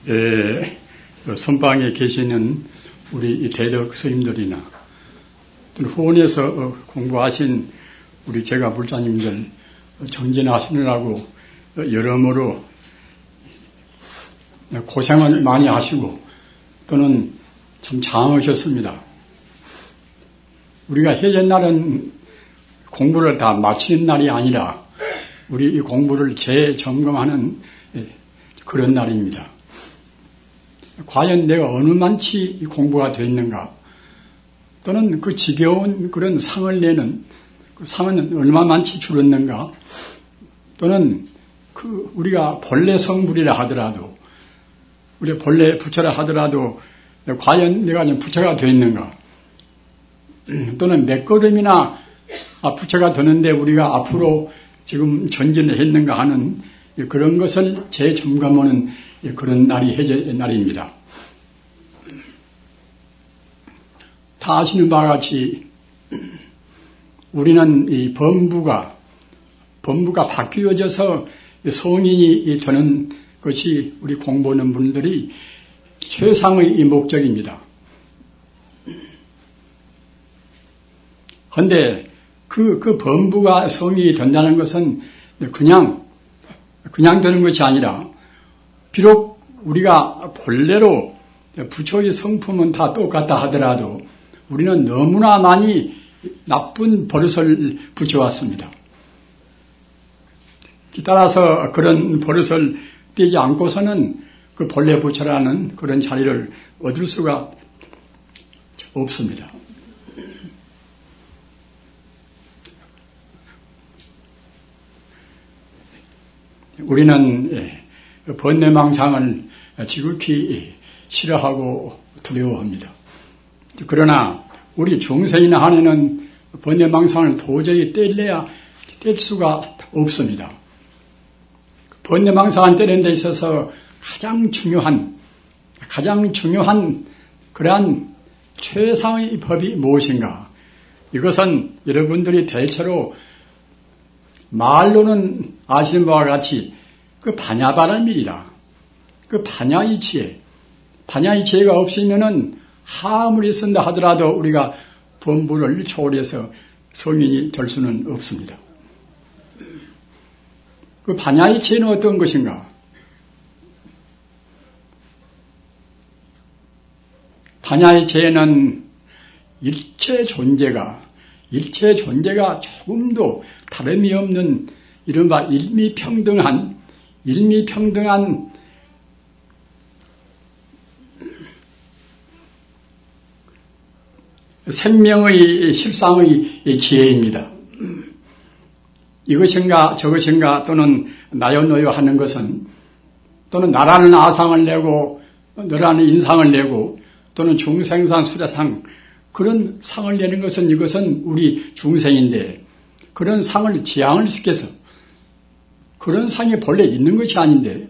선방에 계시는 우리 대덕 스님들이나 또는 후원에서 공부하신 우리 제가 불자님들 정진하시느라고 여러모로 고생을 많이 하시고 또는 참 장하셨습니다. 우리가 옛날은 공부를 다 마치는 날이 아니라 우리 이 공부를 재점검하는 그런 날입니다. 과연 내가 어느 만치 공부가 됐는가, 또는 그 지겨운 그런 상을 내는 그 상은 얼마만치 줄었는가, 또는 그 우리가 본래 성불이라 하더라도, 우리 본래 부처라 하더라도 과연 내가 부처가 됐는가, 또는 몇 걸음이나 부처가 되는데 우리가 앞으로 지금 전진을 했는가 하는 그런 것을 재점검하는 그런 날이 해제 날입니다. 다 아시는 바와 같이 우리는 이 범부가 바뀌어져서 성인이 되는 것이 우리 공부하는 분들이 최상의 목적입니다. 그런데 그 범부가 성인이 된다는 것은 그냥 되는 것이 아니라, 비록 우리가 본래로 부처의 성품은 다 똑같다 하더라도 우리는 너무나 많이 나쁜 버릇을 붙여왔습니다. 따라서 그런 버릇을 떼지 않고서는 그 본래 부처라는 그런 자리를 얻을 수가 없습니다. 우리는 번뇌망상을 지극히 싫어하고 두려워합니다. 그러나 우리 중생이나 한에는 번뇌망상을 도저히 뗄 수가 없습니다. 번뇌망상을 떼는 데 있어서 가장 중요한 그러한 최상의 법이 무엇인가? 이것은 여러분들이 대체로 말로는 아시는 바와 같이 그 반야바람일이라, 그 반야의 지혜가 없으면은 아무리 쓴다 하더라도 우리가 범부를 초월해서 성인이 될 수는 없습니다. 그 반야의 지혜는 어떤 것인가? 반야의 지혜는 일체 존재가 조금도 다름이 없는 이른바 일미평등한 생명의 실상의 지혜입니다. 이것인가 저것인가 또는 나요 너요 하는 것은, 또는 나라는 아상을 내고 너라는 인상을 내고 또는 중생상 수자상 그런 상을 내는 것은, 이것은 우리 중생인데 그런 상을 지향을 시켜서 그런 상이 본래 있는 것이 아닌데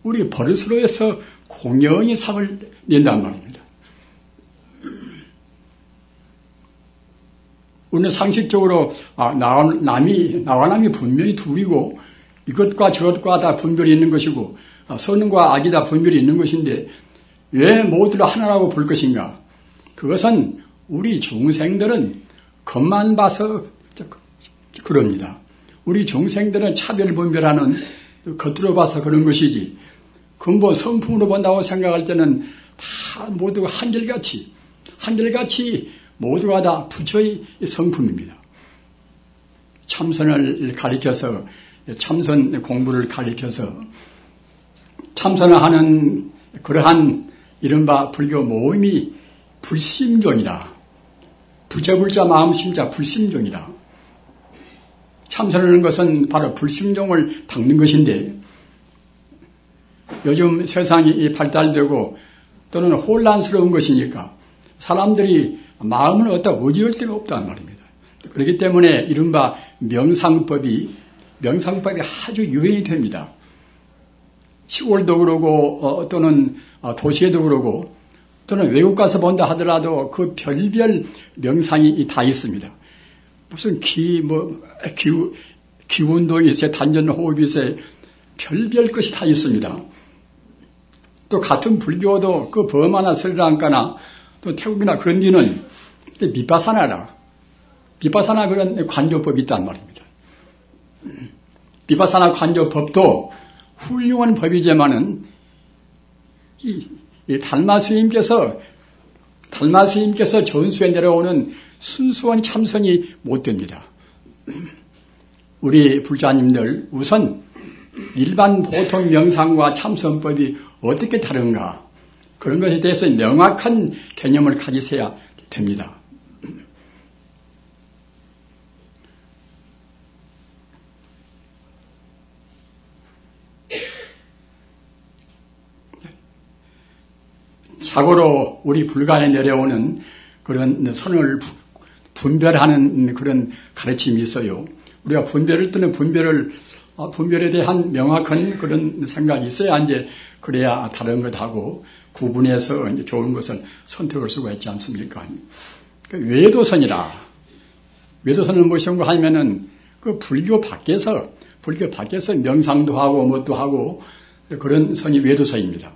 우리 버릇으로 해서 공연히 상을 낸단 말입니다. 우리는 상식적으로 나와 남이 분명히 둘이고 이것과 저것과 다 분별이 있는 것이고 선과 악이 다 분별이 있는 것인데 왜 모두를 하나라고 볼 것인가? 그것은 우리 중생들은 겉만 봐서 그럽니다. 우리 중생들은 차별분별하는 겉으로 봐서 그런 것이지, 근본 성품으로 본다고 생각할 때는 다 모두가 한결같이 모두가 다 부처의 성품입니다. 참선을 가리켜서, 참선 공부를 가리켜서 참선을 하는 그러한 이른바 불교 모임이 불심종이라, 부처불자 마음심자 불심종이라. 참선하는 것은 바로 불심종을 닦는 것인데, 요즘 세상이 발달되고 또는 혼란스러운 것이니까 사람들이 마음을 어디다 의지할 데가 없다는 말입니다. 그렇기 때문에 이른바 명상법이 아주 유행이 됩니다. 시골도 그러고 또는 도시에도 그러고 또는 외국 가서 본다 하더라도 그 별별 명상이 다 있습니다. 무슨 기운동이 있어요. 단전호흡이 있어요. 별별 것이 다 있습니다. 또 같은 불교도 그 버마나 스리랑카나 또 태국이나 그런 데는 비파사나라. 비파사나 그런 관조법이 있단 말입니다. 비파사나 관조법도 훌륭한 법이지만은 이 달마 스님께서 전수에 내려오는 순수한 참선이 못 됩니다. 우리 불자님들 우선 일반 보통 명상과 참선법이 어떻게 다른가 그런 것에 대해서 명확한 개념을 가지셔야 됩니다. 자고로 우리 불가에 내려오는 그런 선을 분별하는 그런 가르침이 있어요. 우리가 분별을 뜨는 분별에 대한 명확한 그런 생각이 있어야 이제 그래야 다른 것하고 구분해서 이제 좋은 것을 선택할 수가 있지 않습니까? 외도선이라. 외도선은 무엇인가 하면은 그 불교 밖에서 명상도 하고 뭣도 하고 그런 선이 외도선입니다.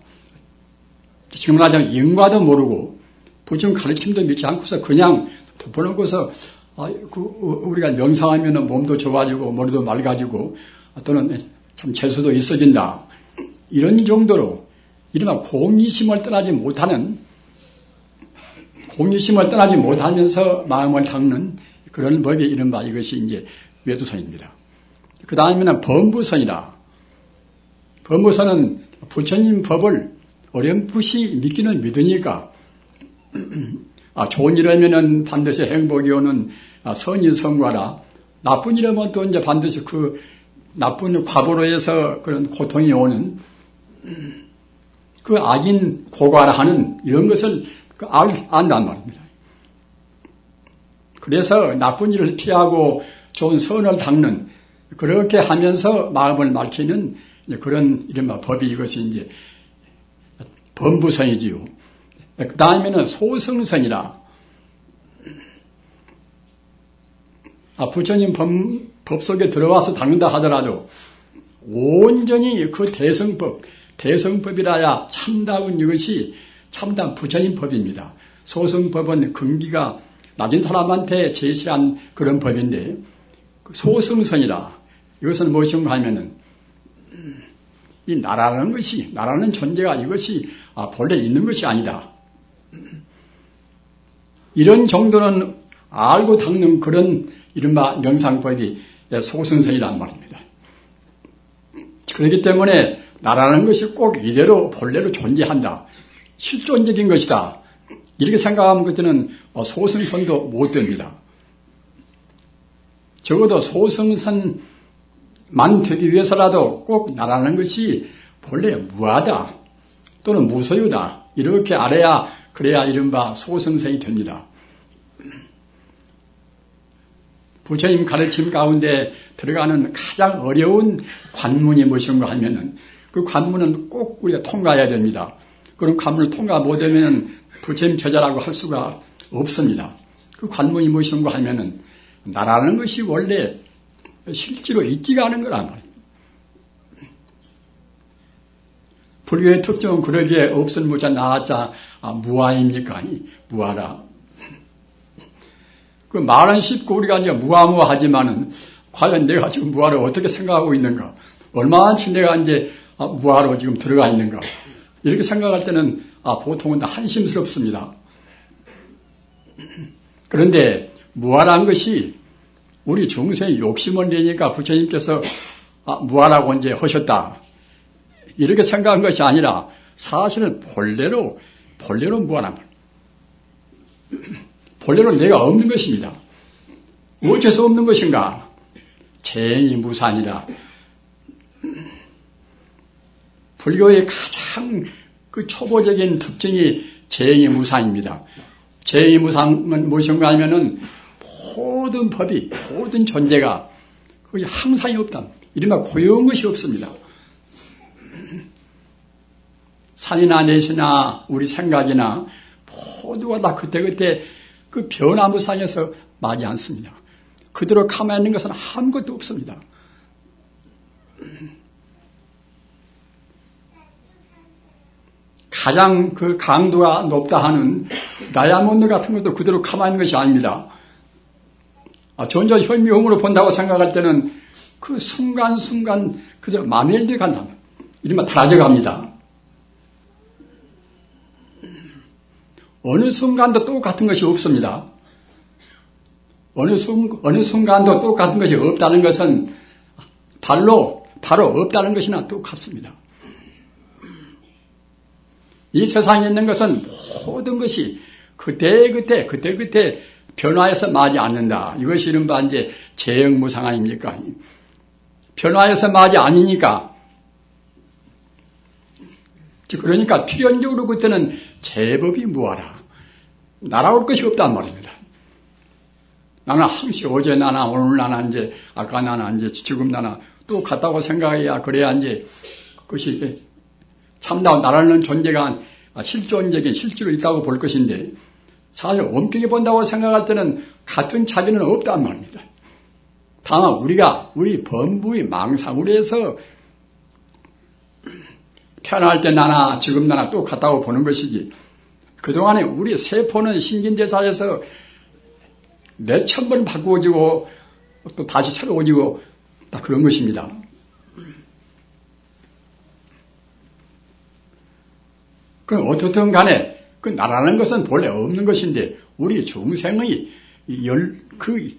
지금 말하자면 인과도 모르고 부처님 가르침도 믿지 않고서 그냥 덮어놓고서 우리가 명상하면 몸도 좋아지고 머리도 맑아지고 또는 참 재수도 있어진다. 이런 정도로 이른바 공의심을 떠나지 못하면서 마음을 닦는 그런 법이 이른바 이것이 이제 외도선입니다. 그 다음에는 범부선이다. 범부선은 부처님 법을 어렴풋이 믿기는 믿으니까 좋은 일하면은 반드시 행복이 오는 선인 성과라 나쁜 일하면 또 이제 반드시 그 나쁜 과보로 해서 그런 고통이 오는 그 악인 고과라 하는 이런 것을 안단 말입니다. 그래서 나쁜 일을 피하고 좋은 선을 닦는 그렇게 하면서 마음을 밝히는 그런 이른바 법이 이것이 이제 범부선이지요. 그 다음에는 소승선이라. 부처님 법 속에 들어와서 닦는다 하더라도 온전히 그 대성법이라야 참다운 이것이 참다운 부처님 법입니다. 소승법은 근기가 낮은 사람한테 제시한 그런 법인데 소승선이라. 이것은 무엇인가 하면은 이 나라는 존재가 이것이 본래 있는 것이 아니다. 이런 정도는 알고 닦는 그런 이른바 명상법이 소승선이란 말입니다. 그렇기 때문에 나라는 것이 꼭 이대로 본래로 존재한다. 실존적인 것이다. 이렇게 생각하면 그때는 소승선도 못 됩니다. 적어도 소승선만 되기 위해서라도 꼭 나라는 것이 본래 무하다 또는 무소유다 이렇게 알아야 그래야 이른바 소승선이 됩니다. 부처님 가르침 가운데 들어가는 가장 어려운 관문이 무엇인가 하면은 그 관문은 꼭 우리가 통과해야 됩니다. 그런 관문을 통과 못하면 부처님 제자라고 할 수가 없습니다. 그 관문이 무엇인가 하면은 나라는 것이 원래 실제로 있지가 않은 거란 말이에요. 불교의 특징은 그러기에 없을 무자 나자 무아입니까? 무아라. 그 말은 쉽고 우리가 이제 무아무아하지만은 과연 내가 지금 무아를 어떻게 생각하고 있는가? 얼마나 내가 이제 무아로 지금 들어가 있는가? 이렇게 생각할 때는 보통은 다 한심스럽습니다. 그런데 무아라는 것이 우리 중생의 욕심을 내니까 부처님께서 무아라고 이제 하셨다. 이렇게 생각한 것이 아니라 사실은 본래로 무아란 말이에요. 본래로 내가 없는 것입니다. 어째서 없는 것인가? 재행이 무산이라. 불교의 가장 그 초보적인 특징이 재행이 무산입니다. 재행이 무산은 무엇인가 하면은 모든 법이, 모든 존재가 거기 항상이 없다. 이른바 고여운 것이 없습니다. 산이나 내시나 우리 생각이나 모두가 다 그때그때 그 변화무상에서 마지 않습니다. 그대로 가만히 있는 것은 아무것도 없습니다. 가장 그 강도가 높다 하는 다이아몬드 같은 것도 그대로 가만히 있는 것이 아닙니다. 전자 현미홍으로 본다고 생각할 때는 그 순간순간 그저 마멜돼 간다. 이러면 달아져 갑니다. 어느 순간도 똑같은 것이 없습니다. 어느 순간도 똑같은 것이 없다는 것은 바로 없다는 것이나 똑같습니다. 이 세상에 있는 것은 모든 것이 그때 변화해서 마지 않는다. 이것이 이른바 이제 재형무상 아닙니까? 변화해서 마지 아니니까. 그러니까 필연적으로 그때는 제법이 무하라. 날아올 것이 없단 말입니다. 나는 항시 어제 나나 오늘 나나 이제 아까 나나 이제 지금 나나 또 같다고 생각해야 그래야 이제 그것이 참다운 나라는 존재가 실존적인 실제로 있다고 볼 것인데 사실 엄격히 본다고 생각할 때는 같은 자기는 없단 말입니다. 다만 우리 범부의 망상으로 해서 태어날 때 나나 지금 나나 똑같다고 보는 것이지 그동안에 우리 세포는 신진대사에서 몇천 번 바꾸어지고 또 다시 새로워지고 다 그런 것입니다. 그럼 어떻든 간에 그 나라는 것은 본래 없는 것인데 우리 중생의 그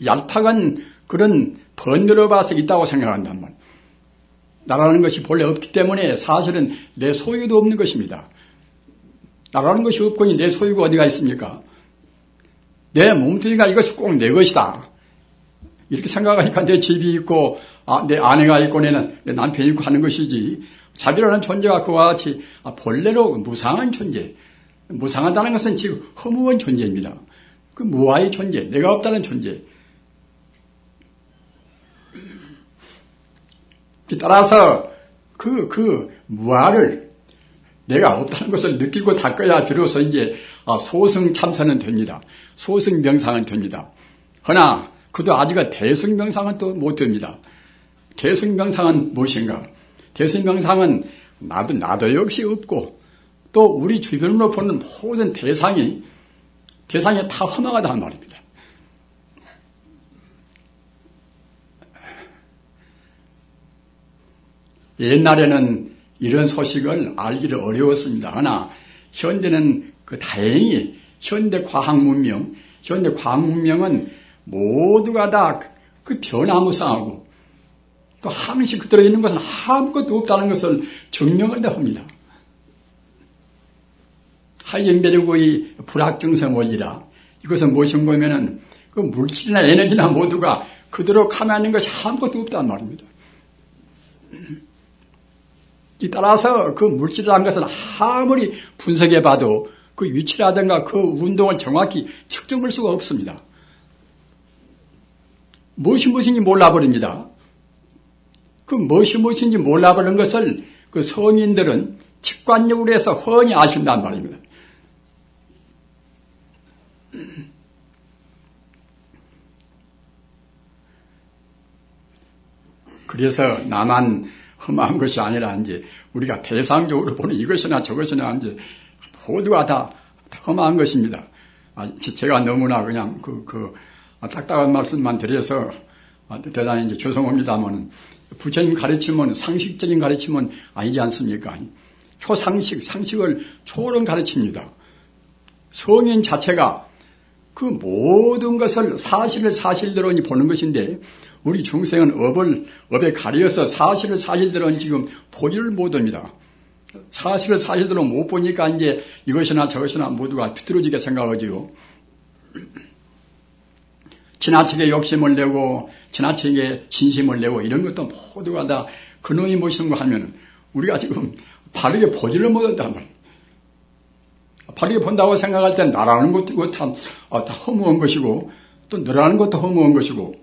얄팍한 그런 번뇌로 봐서 있다고 생각한단 말이에요. 나라는 것이 본래 없기 때문에 사실은 내 소유도 없는 것입니다. 나라는 것이 없거니 내 소유가 어디가 있습니까? 내 몸뚱이가 이것이 꼭 내 것이다. 이렇게 생각하니까 내 집이 있고 내 아내가 있고 내 남편이 있고 하는 것이지 자비라는 존재가 그와 같이 본래로 무상한 존재, 무상하다는 것은 지금 허무한 존재입니다. 그 무아의 존재, 내가 없다는 존재. 따라서 그 무아를 내가 없다는 것을 느끼고 닦아야 비로소 이제 소승 참선은 됩니다. 소승 명상은 됩니다. 그러나 그도 아직은 대승 명상은 또 못 됩니다. 대승 명상은 무엇인가? 대승 명상은 나도 역시 없고 또 우리 주변으로 보는 모든 대상이 다 허망하다는 말입니다. 옛날에는 이런 소식을 알기를 어려웠습니다. 그러나 현대는 다행히 현대 과학 문명은 모두가 다 그 변화무쌍하고 또 항시 그대로 있는 것은 아무것도 없다는 것을 증명을 합니다. 하이젠베르그의 불확정성 원리라 이것은 무엇인가 하면은 그 물질이나 에너지나 모두가 그대로 가만히 있는 것이 아무것도 없다는 말입니다. 따라서 그 물질이라는 것은 아무리 분석해봐도 그 위치라든가 그 운동을 정확히 측정할 수가 없습니다. 무엇인지 몰라버립니다. 그 무엇인지 몰라버린 것을 그 성인들은 직관력으로 해서 훤히 아신단 말입니다. 그래서 나만 험한 것이 아니라 이제 우리가 대상적으로 보는 이것이나 저것이나 이제 모두가 다 험한 것입니다. 제가 너무나 그냥 딱딱한 말씀만 드려서 대단히 이제 죄송합니다만 부처님 가르침은 상식적인 가르침은 아니지 않습니까? 상식을 초월한 가르칩니다. 성인 자체가 그 모든 것을 사실을 사실대로 보는 것인데 우리 중생은 업에 가려서 사실을 사실대로 지금 보지를 못합니다. 사실을 사실대로 못 보니까 이제 이것이나 저것이나 모두가 비뚤어지게 생각하지요. 지나치게 욕심을 내고 지나치게 진심을 내고 이런 것도 모두가 다 그놈이 무엇인가 하면 우리가 지금 바르게 보지를 못한단 말이에요. 바르게 본다고 생각할 때 나라는 것도 다 허무한 것이고 또 너라는 것도 허무한 것이고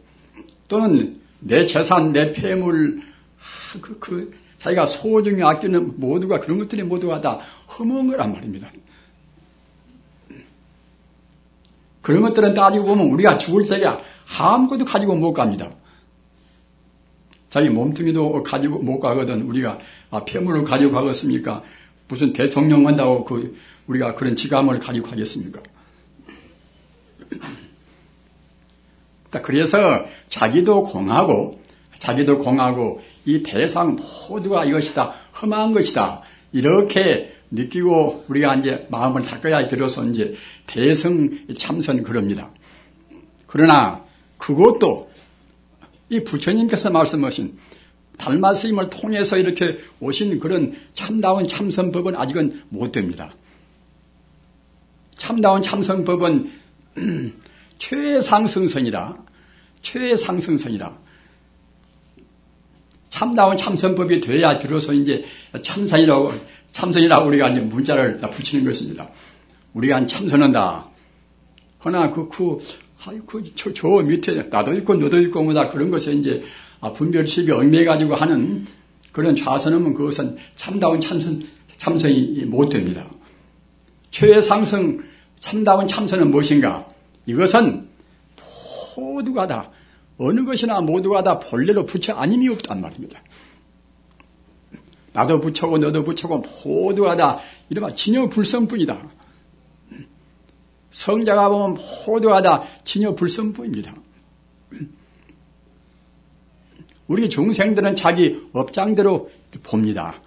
또는 내 재산, 내 폐물, 자기가 소중히 아끼는 모두가 그런 것들이 모두가 다 허무한 거란 말입니다. 그런 것들은 따지고 보면 우리가 죽을 때에 아무것도 가지고 못 갑니다. 자기 몸뚱이도 가지고 못 가거든 우리가 폐물을 가지고 가겠습니까? 무슨 대통령 한다고 우리가 그런 직함을 가지고 하겠습니까? 그래서 자기도 공하고 이 대상 모두가 이것이다, 험한 것이다, 이렇게 느끼고 우리가 이제 마음을 닦아야 들어서 이제 대성 참선 그럽니다. 그러나 그것도 이 부처님께서 말씀하신 달마스님을 통해서 이렇게 오신 그런 참다운 참선법은 아직은 못 됩니다. 참다운 참선법은 최상승선이라. 참다운 참선법이 돼야 비로소 이제 참선이라고 우리가 이제 문자를 붙이는 것입니다. 우리가 참선한다. 허나 저 밑에 나도 있고 너도 있고 뭐다 그런 것에 이제 분별식이 얽매가지고 하는 그런 좌선하면 그것은 참다운 참선이 못 됩니다. 최상승 참다운 참선은 무엇인가? 이것은 모두가 다 어느 것이나 모두가 다 본래로 부처 아님이 없단 말입니다. 나도 부처고 너도 부처고 모두가 다 이른바 진여불성뿐이다. 성자가 보면 모두가 다 진여불성뿐입니다. 우리 중생들은 자기 업장대로 봅니다.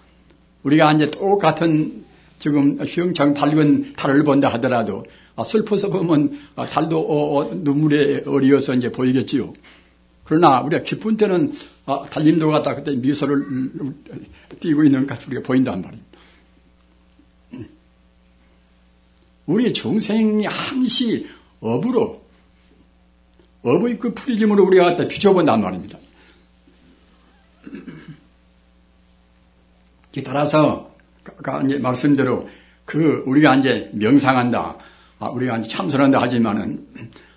우리가 이제 똑같은 지금 흉창 밝은 달을 본다 하더라도 슬퍼서 보면 달도 눈물에 어리어서 이제 보이겠지요. 그러나 우리가 기쁜 때는 달님도 갖다 그때 미소를 띄고 있는 것 같이 우리가 보인단 말입니다. 우리 중생이 항시 업의 그 풀짐으로 우리가 갖다 비춰본단 말입니다. 따라서 아까 이제 말씀대로 우리가 이제 명상한다, 우리가 이제 참선한다 하지만은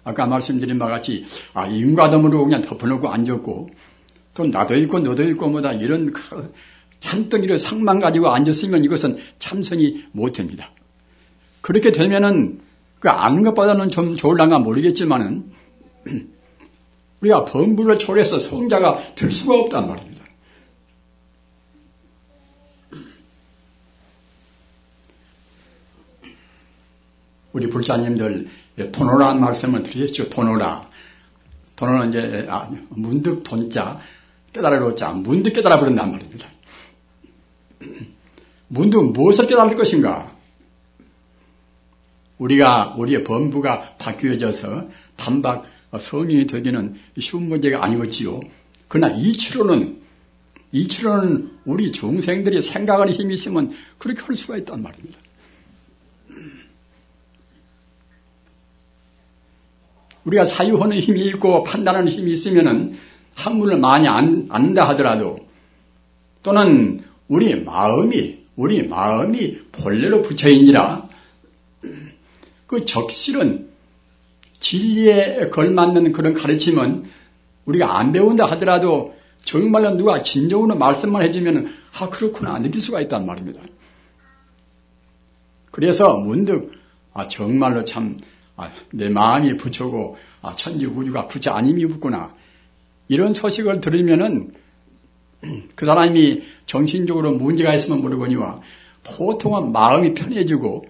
아까 말씀드린 바와 같이 인과덤으로 그냥 덮어놓고 앉았고 또 나도 있고 너도 있고 뭐다 이런 잔뜩 이런 상만 가지고 앉았으면 이것은 참선이 못됩니다. 그렇게 되면은 아는 것보다는 좀 좋을랑가 모르겠지만은 우리가 범부를 초래해서 성자가 될 수가 없단 말입니다. 우리 불자님들 도노라는 말씀을 드리셨죠. 도노는 이제 문득 돈자 깨달으러 자 문득 깨달아 버린단 말입니다. 문득 무엇을 깨달을 것인가? 우리의 범부가 바뀌어져서 단박 성인이 되기는 쉬운 문제가 아니었지요. 그러나 이치로는 우리 중생들이 생각하는 힘이 있으면 그렇게 할 수가 있단 말입니다. 우리가 사유하는 힘이 있고 판단하는 힘이 있으면은 학문을 많이 안다 하더라도 또는 우리 마음이 본래로 부처인지라 그 적실은 진리에 걸맞는 그런 가르침은 우리가 안 배운다 하더라도 정말로 누가 진정으로 말씀만 해주면 그렇구나 느낄 수가 있단 말입니다. 그래서 문득 정말로 참 내 마음이 부처고 천지 우주가 부처 아님이 없구나 이런 소식을 들으면은 그 사람이 정신적으로 문제가 있으면 모르거니와 보통은 마음이 편해지고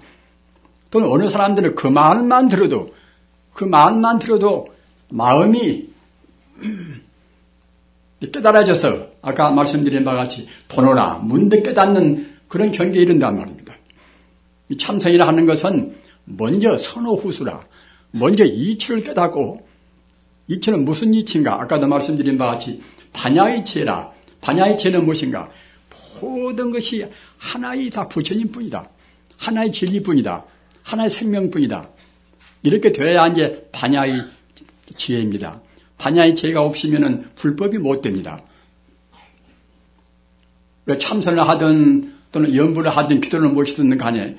또는 어느 사람들은 그 말만 들어도 마음이 깨달아져서 아까 말씀드린 바와 같이 도노라 문득 깨닫는 그런 경계에 이른단 말입니다. 이 참선이라 하는 것은 먼저 선호후수라 먼저 이치를 깨닫고 이치는 무슨 이치인가? 아까도 말씀드린 바와 같이 반야이치라. 반야이치는 무엇인가? 모든 것이 하나의 다 부처님뿐이다. 하나의 진리뿐이다. 하나의 생명뿐이다. 이렇게 돼야 이제 반야의 지혜입니다. 반야의 지혜가 없으면은 불법이 못 됩니다. 참선을 하든 또는 연부를 하든 기도를 모시든 간에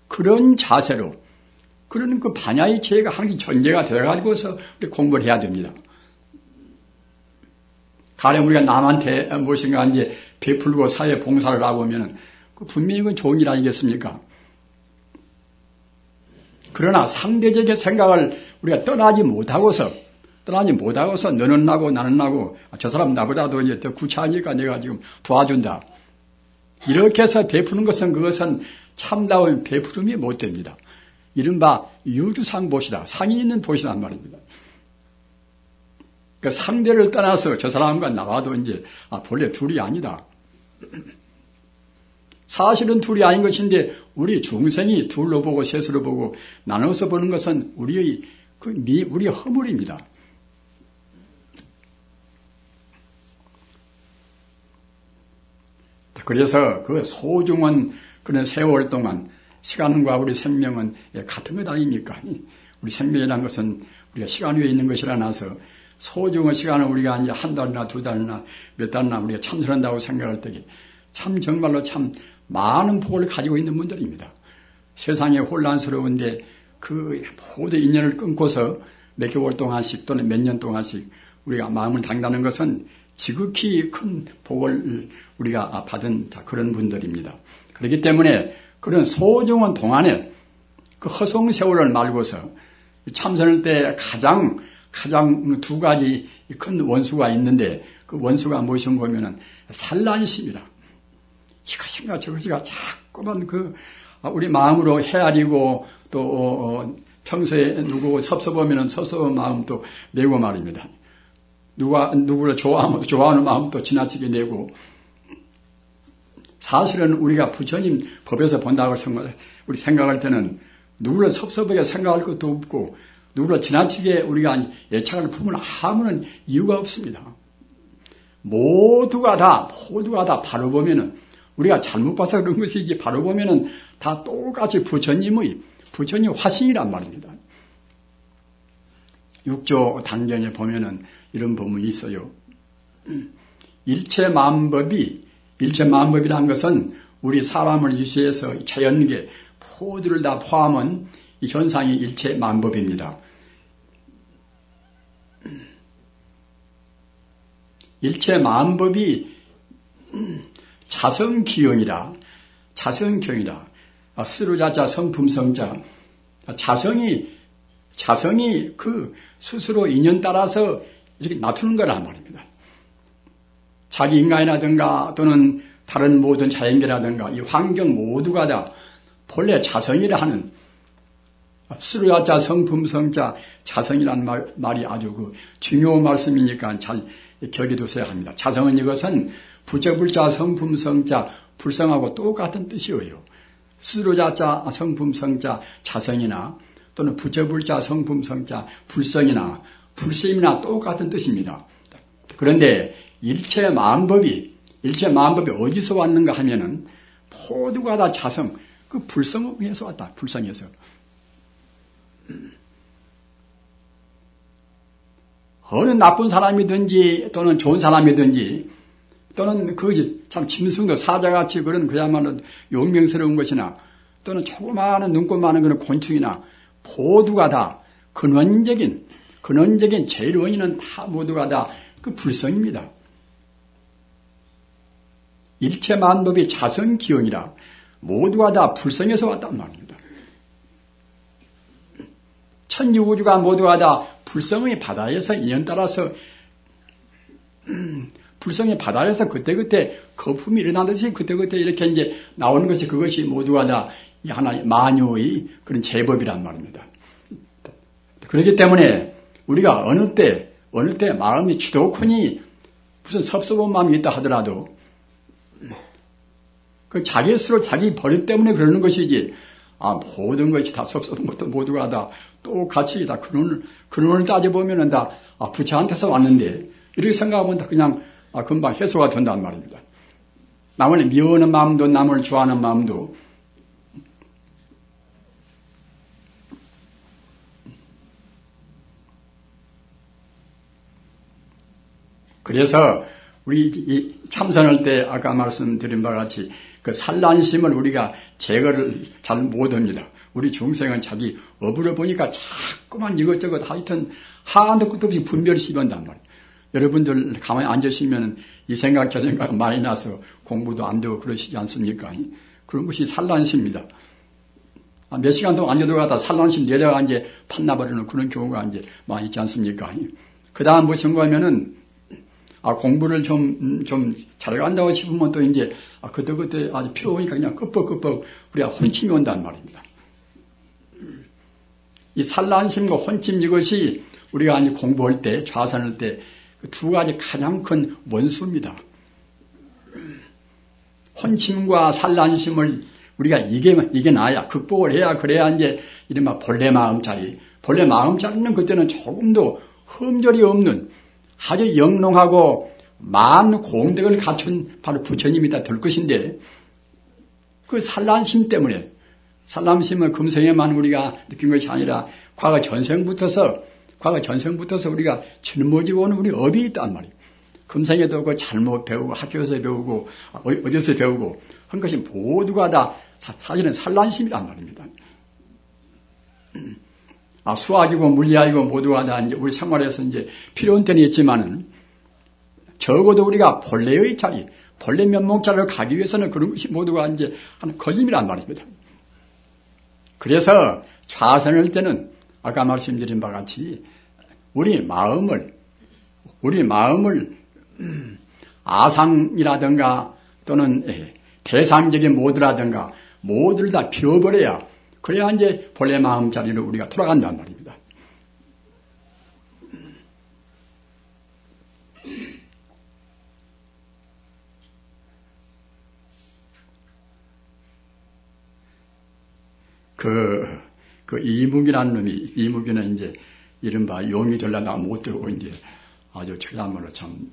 그런 자세로 그런 그 반야의 지혜가 항상 전제가 되어가지고서 공부를 해야 됩니다. 가령 우리가 남한테 무엇인가 이제 베풀고 사회 봉사를 하고 오면은 분명히 그건 좋은 일 아니겠습니까? 그러나 상대적인 생각을 우리가 떠나지 못하고서 너는 나고 나는 나고 저 사람 나보다도 이제 더 구차하니까 내가 지금 도와준다. 이렇게 해서 베푸는 것은 그것은 참다운 베푸름이 못 됩니다. 이른바 유주상 보시다. 상이 있는 보시란 말입니다. 그 상대를 떠나서 저 사람과 나와도 이제 본래 둘이 아니다. 사실은 둘이 아닌 것인데 우리 중생이 둘로 보고 셋으로 보고 나눠서 보는 것은 우리의 우리의 허물입니다. 그래서 그 소중한 그런 세월 동안 시간과 우리 생명은 같은 것 아닙니까? 우리 생명이라는 것은 우리가 시간 위에 있는 것이라 나서 소중한 시간을 우리가 이제 한 달이나 두 달이나 몇 달이나 우리가 참선한다고 생각할 때 참 정말로 참 많은 복을 가지고 있는 분들입니다. 세상에 혼란스러운데 그 모든 인연을 끊고서 몇 개월 동안씩 또는 몇 년 동안씩 우리가 마음을 담다는 것은 지극히 큰 복을 우리가 받은 그런 분들입니다. 그렇기 때문에 그런 소중한 동안에 그 허송 세월을 말고서 참선할 때 가장 두 가지 큰 원수가 있는데 그 원수가 무엇인가 하면은 산란심이다. 이것인가 저것인가 자꾸만 우리 마음으로 헤아리고 또 평소에 누구 섭섭하면은 섭섭한 마음도 내고 말입니다. 누구를 좋아하면 좋아하는 마음도 지나치게 내고 사실은 우리가 부처님 법에서 본다고 우리 생각할 때는 누구를 섭섭하게 생각할 것도 없고 누구를 지나치게 우리가 애착을 품을 아무런 이유가 없습니다. 모두가 다 바로 보면은 우리가 잘못 봐서 그런 것이지 바로 보면은 다 똑같이 부처님 화신이란 말입니다. 육조 단경에 보면은 이런 법문이 있어요. 일체만법이라는 것은 우리 사람을 유시해서 자연계 모두를 다 포함한 이 현상이 일체만법입니다. 일체만법이 자성기용이라 스루자자 성품성자 자성이 그 스스로 인연 따라서 이렇게 나투는 거란 말입니다. 자기 인간이라든가 또는 다른 모든 자연계라든가 이 환경 모두가 다 본래 자성이라 하는 스루자자 성품성자 자성이라는 말이 아주 중요한 말씀이니까 잘 기억해 두셔야 합니다. 자성은 이것은 부처불자 성품성자 불성하고 똑같은 뜻이에요. 스루자자 성품성자 자성이나 또는 부처불자 성품성자 불성이나 불심이나 똑같은 뜻입니다. 그런데 일체만법이 어디서 왔는가 하면은 모두가 다 자성, 그 불성에서 왔다. 불성에서. 어느 나쁜 사람이든지 또는 좋은 사람이든지 또는 참 짐승도 사자같이 그런 그야말로 용맹스러운 것이나 또는 조그마한 눈꽃 많은 그런 곤충이나 모두가 다 근원적인 제일 원인은 다 모두가 다 그 불성입니다. 일체만법이 자성기용이라 모두가 다 불성에서 왔단 말입니다. 천지우주가 모두가 다 불성의 바다에서 인연 따라서 불성의 바다에서 그때그때 거품이 일어나듯이 그때그때 이렇게 이제 나오는 것이 그것이 모두가 다 하나의 만유의 그런 제법이란 말입니다. 그렇기 때문에 우리가 어느 때 마음이 지독하니 무슨 섭섭한 마음이 있다 하더라도 그 자기 스스로 자기 버릇 때문에 그러는 것이지 모든 것이 다 섭섭한 것도 모두가 다 똑같이 다 근원을 따져보면은 다 부처한테서 왔는데 이렇게 생각하면 다 그냥 금방 해소가 된단 말입니다. 남을 미워하는 마음도 남을 좋아하는 마음도 그래서 우리 참선할 때 아까 말씀드린 바와 같이 그 산란심을 우리가 제거를 잘 못합니다. 우리 중생은 자기 업으로 보니까 자꾸만 이것저것 하여튼 한도 끝도 없이 분별이 심한단 말이에요. 여러분들 가만히 앉으시면 이 생각 저 생각 많이 나서 공부도 안 되고 그러시지 않습니까? 그런 것이 산란심입니다. 몇 시간 동안 앉아도 가다 산란심 내려가 이제 탔나버리는 그런 경우가 이제 많이 있지 않습니까? 그 다음 무엇인가 하면은 공부를 좀 잘간다고 싶으면 또 이제, 그때 아주 필요하니까 그냥 끄뻑끄뻑 우리가 혼침이 온단 말입니다. 이 산란심과 혼침 이것이 우리가 아니 공부할 때, 좌선할 때, 두 가지 가장 큰 원수입니다. 혼침과 산란심을 우리가 이겨놔야, 극복을 해야, 그래야 이제, 이른바 본래 마음자리는 그때는 조금도 흠결이 없는 아주 영롱하고 많은 공덕을 갖춘 바로 부처님이다 될 것인데, 그 산란심 때문에, 산란심은 금생에만 우리가 느낀 것이 아니라 과거 전생부터서 우리가 짊어지고 오는 우리 업이 있단 말이에요. 금생에도 그 잘못 배우고 학교에서 배우고 어디서 배우고 한 것이 모두가 다 사실은 산란심이란 말입니다. 수학이고 물리학이고 모두가 다 이제 우리 생활에서 이제 필요한 때는 있지만은 적어도 우리가 본래의 자리, 본래 면목자리를 가기 위해서는 그런 것이 모두가 이제 하는 걸림이란 말입니다. 그래서 좌선할 때는 아까 말씀드린 바와 같이 우리 마음을 아상이라든가 또는 대상적인 모두라든가 모두를 다 비워버려야 그래야 이제 본래 마음자리로 우리가 돌아간단 말입니다. 그 이묵이라는 놈이, 이묵이는 이제 이른바 용이 되려다가 못 되고 이제 아주 최단말로 참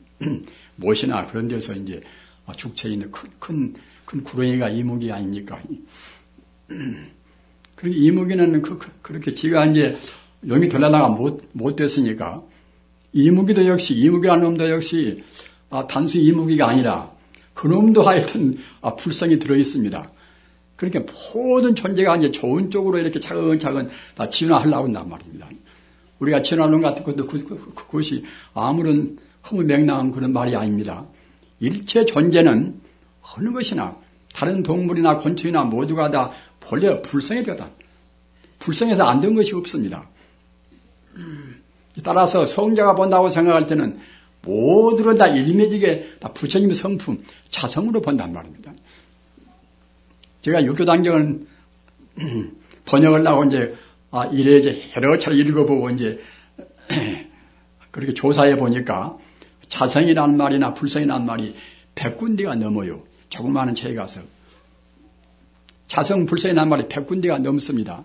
못이나 그런 데서 이제 죽처에 있는 큰 구렁이가 이묵이 아닙니까? 그리고 이묵이는 그렇게 지가 이제 용이 되려다가 못 됐으니까 이묵이라는 놈도 역시 단순히 이묵이가 아니라 그 놈도 하여튼 불성이 들어 있습니다. 그렇게 모든 존재가 이제 좋은 쪽으로 이렇게 차근차근 다 진화하려고 한단 말입니다. 우리가 진화론 같은 것도 그것이 아무런 허무맹랑한 그런 말이 아닙니다. 일체 존재는 어느 것이나 다른 동물이나 곤충이나 모두가 다 본래 불성이 되다. 불성해서 안 된 것이 없습니다. 따라서 성자가 본다고 생각할 때는 모두를 다 일매지게 다 부처님의 성품, 자성으로 본단 말입니다. 제가 육교단경을 번역을 하고 이제 이래 여러 차례 읽어보고 이제 그렇게 조사해 보니까 자성이라는 말이나 불성이라는 말이 100군데가 넘어요. 조그마한 책에 가서 자성, 불성이라는 말이 100군데가 넘습니다.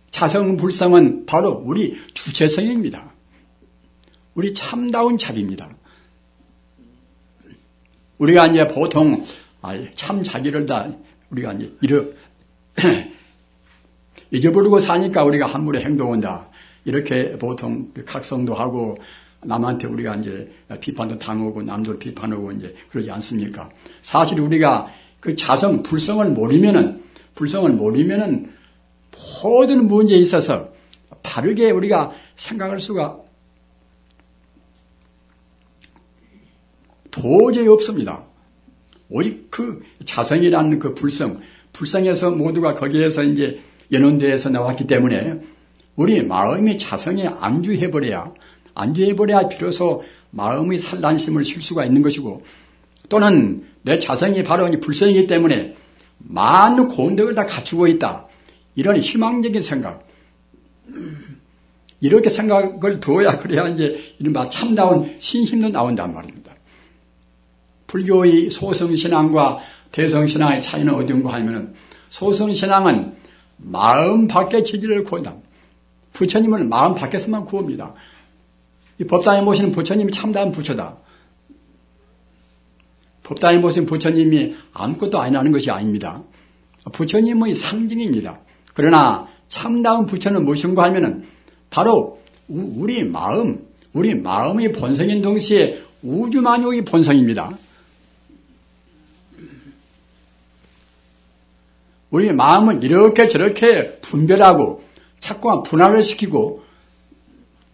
자성, 불성은 바로 우리 주체성입니다. 우리 참다운 자비입니다. 우리가 이제 보통 참 자기를 다 우리가 이제 잊어버리고 사니까 우리가 함부로 행동한다. 이렇게 보통 각성도 하고 남한테 우리가 이제 비판도 당하고 남들 비판하고 이제 그러지 않습니까? 사실 우리가 그 자성, 불성을 모르면은 모든 문제에 있어서 바르게 우리가 생각할 수가 도저히 없습니다. 오직 그 자성이라는 그 불성에서 모두가 거기에서 이제 연원대에서 나왔기 때문에 우리 마음이 자성에 안주해버려야 비로소 마음의 산란심을 쉴 수가 있는 것이고 또는 내 자성이 바로 불성이기 때문에 많은 공덕을 다 갖추고 있다. 이런 희망적인 생각. 이렇게 생각을 둬야 그래야 이제 이른바 참다운 신심도 나온단 말입니다. 불교의 소성신앙과 대성신앙의 차이는 어딘가 하면은 소성신앙은 마음 밖의 지지를 구한다. 부처님은 마음 밖에서만 구합니다. 이 법당에 모시는 부처님이 참다운 부처다. 법당에 모시는 부처님이 아무것도 아니라는 것이 아닙니다. 부처님의 상징입니다. 그러나 참다운 부처는 무엇인가 하면은 바로 우리 마음의 본성인 동시에 우주만유의 본성입니다. 우리 마음은 이렇게 저렇게 분별하고 자꾸만 분할을 시키고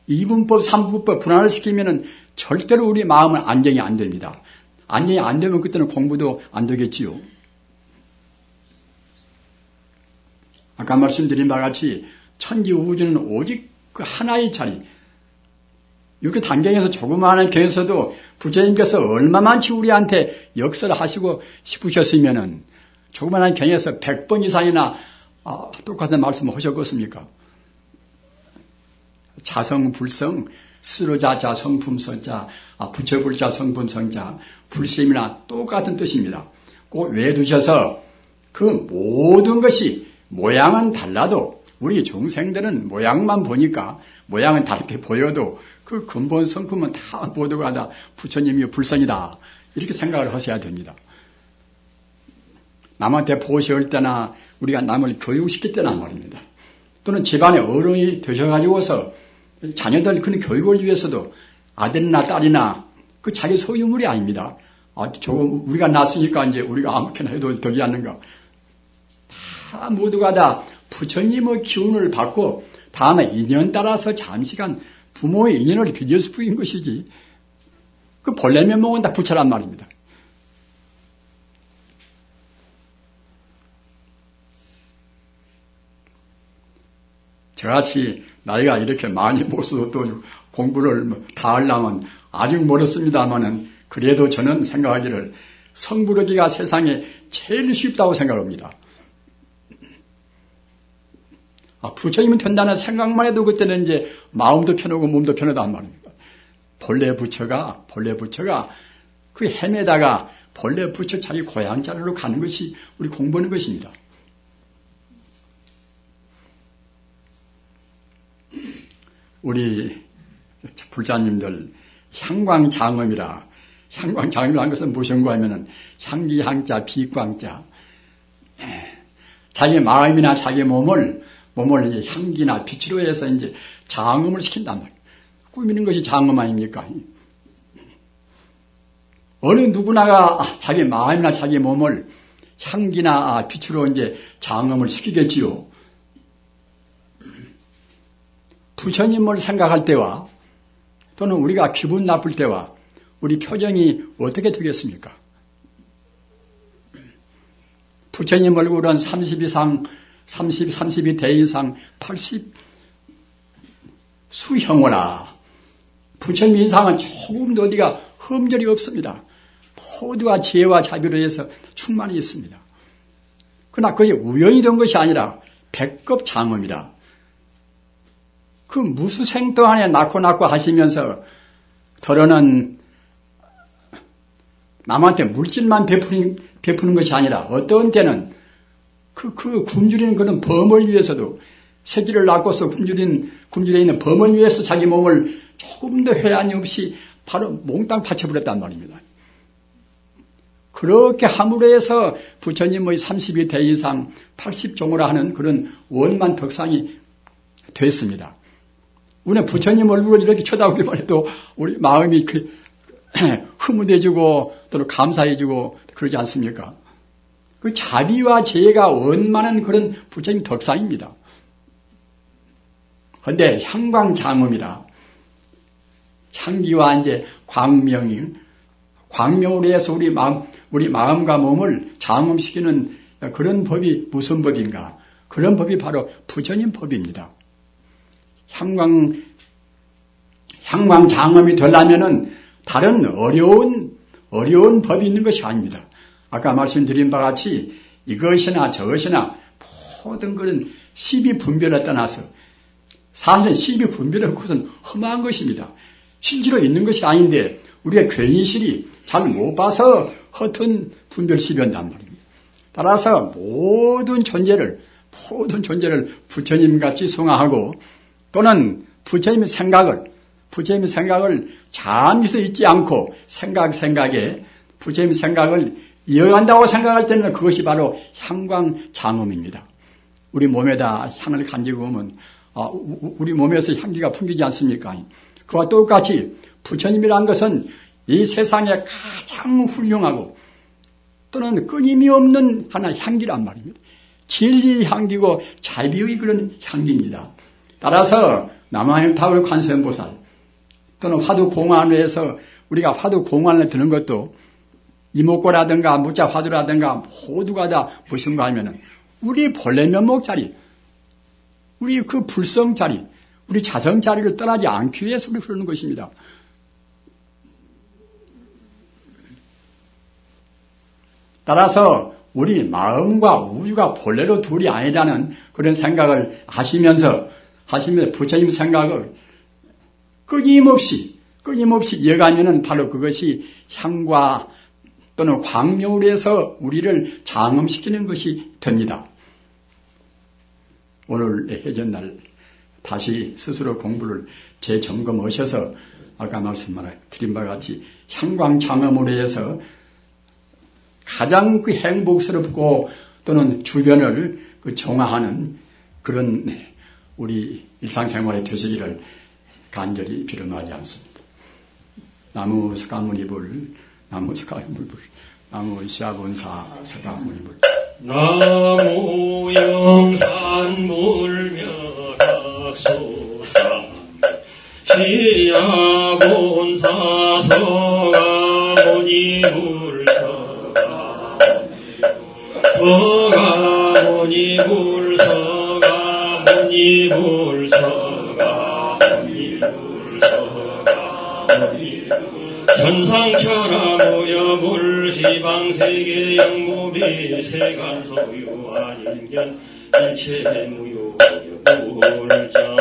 이분법, 삼분법 분할을 시키면은 절대로 우리 마음은 안정이 안 됩니다. 안정이 안 되면 그때는 공부도 안 되겠지요. 아까 말씀드린 바와 같이 천지 우주는 오직 그 하나의 자리, 이렇게 단경에서 조그마한 경에서도 부처님께서 얼마만치 우리한테 역설을 하시고 싶으셨으면은 조그마한 경에서 100번 이상이나 똑같은 말씀을 하셨겠습니까? 자성, 불성, 스로자자, 성품성자, 부처불자, 성품성자, 불심이나 똑같은 뜻입니다. 꼭 외두셔서 그 모든 것이 모양은 달라도 우리 중생들은 모양만 보니까 모양은 다르게 보여도 그 근본 성품은 다 모두가 다 부처님이 불성이다. 이렇게 생각을 하셔야 됩니다. 남한테 보시할 때나 우리가 남을 교육시킬 때나 말입니다. 또는 집안의 어른이 되셔가지고서 자녀들 그런 교육을 위해서도 아들이나 딸이나 그 자기 소유물이 아닙니다. 조금 우리가 낳았으니까 이제 우리가 아무렇게나 해도 되지 않는가. 다 모두가 다 부처님의 기운을 받고 다음에 인연 따라서 잠시간 부모의 인연을 빚어서 부인 것이지. 그 본래 면목은 다 부처란 말입니다. 저같이 나이가 이렇게 많이 먹어서 또 공부를 다 하려면 아직 멀었습니다만은 그래도 저는 생각하기를 성부르기가 세상에 제일 쉽다고 생각합니다. 부처님은 된다는 생각만 해도 그때는 이제 마음도 편하고 몸도 편하단 말입니다. 본래 부처가 그 헤매다가 본래 부처 자기 고향 자리로 가는 것이 우리 공부하는 것입니다. 우리 불자님들 향광장엄이라 향광장엄이라는 것은 무엇인가 하면은 향기 향자 비광자 자기 마음이나 자기 몸을 이제 향기나 빛으로 해서 이제 장엄을 시킨단 말이에요. 꾸미는 것이 장엄 아닙니까? 어느 누구나가 자기 마음이나 자기 몸을 향기나 빛으로 이제 장엄을 시키겠지요. 부처님을 생각할 때와 또는 우리가 기분 나쁠 때와 우리 표정이 어떻게 되겠습니까? 부처님 얼굴은 30 이상, 32 대 이상, 80 수형호라. 부처님 인상은 조금도 어디가 흠결이 없습니다. 모두가 지혜와 자비로 해서 충만히 있습니다. 그러나 그것이 우연히 된 것이 아니라 백급 장엄이라. 그 무수생 동안에 낳고 하시면서 더러는 남한테 물질만 베푸는 것이 아니라 어떤 때는 그 굶주리는 그런 범을 위해서도 새끼를 낳고서 굶주려 있는 범을 위해서 자기 몸을 조금도 회한이 없이 바로 몽땅 바쳐버렸단 말입니다. 그렇게 함으로 해서 부처님의 32대 이상 80종으로 하는 그런 원만 덕상이 됐습니다. 우리는 부처님 얼굴을 이렇게 쳐다보기만 해도 우리 마음이 흐뭇해지고 또는 감사해지고 그러지 않습니까? 그 자비와 재가 원만한 그런 부처님 덕상입니다. 그런데 향광장엄이라 향기와 이제 광명으로 해서 우리 마음과 몸을 장엄시키는 그런 법이 무슨 법인가? 그런 법이 바로 부처님 법입니다. 향광장엄이 되려면은 다른 어려운 법이 있는 것이 아닙니다. 아까 말씀드린 바와 같이 이것이나 저것이나 모든 그런 시비분별을 떠나서 사실은 시비분별은 그것은 험한 것입니다. 실제로 있는 것이 아닌데 우리가 괜히 실이 잘 못 봐서 허튼 분별 시비한단 말입니다. 따라서 모든 존재를 부처님같이 숭하하고 또는 부처님의 생각을 잠시도 잊지 않고 생각에 부처님의 생각을 이어간다고 생각할 때는 그것이 바로 향광장엄입니다. 우리 몸에다 향을 간지고 오면 우리 몸에서 향기가 풍기지 않습니까? 그와 똑같이 부처님이란 것은 이 세상에 가장 훌륭하고 또는 끊임이 없는 하나의 향기란 말입니다. 진리의 향기고 자비의 그런 향기입니다. 따라서 남아행타월 관세음보살 또는 화두공안에서 우리가 화두공안을 드는 것도 이목고라든가 무자화두라든가 모두가 다 무슨가 하면은 우리 본래 면목자리, 우리 그 불성자리, 우리 자성 자리를 떠나지 않기 위해서 그러는 것입니다. 따라서 우리 마음과 우주가 본래로 둘이 아니라는 그런 생각을 하시면서 부처님 생각을 끊임없이 이어가면은 바로 그것이 향과 또는 광명으로 해서 우리를 장엄시키는 것이 됩니다. 오늘 해전날 다시 스스로 공부를 재점검하셔서 아까 말씀드린 바와 같이 향광장엄으로 해서 가장 그 행복스럽고 또는 주변을 정화하는 그런 우리 일상생활이 되시기를 간절히 비름하지 않습니다. 나무 석가모니불, 나무 석가모니불, 나무 시아본사 석가모니불. 나무 영산불명학소사 시아본사 석가모니불 석가모니불 석가모니불 석가모니불 천상천하무여불 시방세계 영무비 세간소유한인견 일체무효 물자